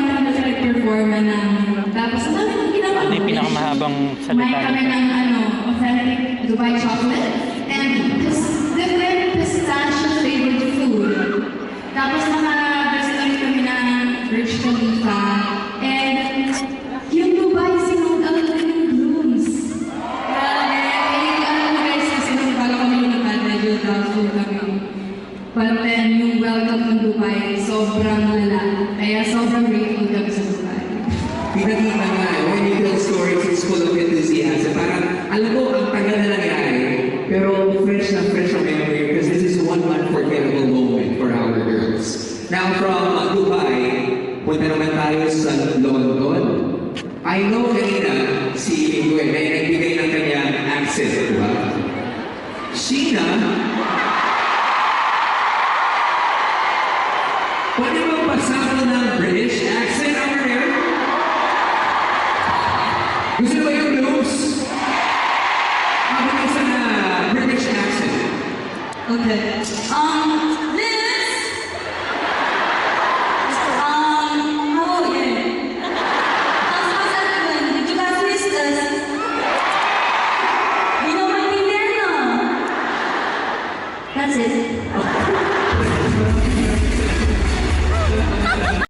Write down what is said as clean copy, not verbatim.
naman kasi nag-performa ng, tapos ang dami ng ginawa. Ano yung pinakamahabang salita? May kami ng authentic Dubai chocolate and different pistachio flavored food. Tapos naka-restaurant kami ng Burj Khalifa and yung Dubai sinuot ang ng blooms. Grabe. Guys, kasi nung bago kami lumatad, medyo doubtful kami. But then, yung welcome ng Dubai, sobrang lala. Kaya sobrang grateful kami sa Dubai. Pinakita nga, when you tell stories, it's full of enthusiasm. Parang, alam mo, ang tagal na nangyari, pero fresh na memory because this is one unforgettable moment for our girls. Now, from Dubai, punta naman tayo sa London. I know kanina, si Gwen ay nagbigay ng kanyang accent, di ba? Sheena, pwede mo pasado ng British accent over there? Gusto mo yung blues? Habang isa na British accent. Okay. Liz! How are you? How's everyone? Did you guys miss us? You know my name now? That's it.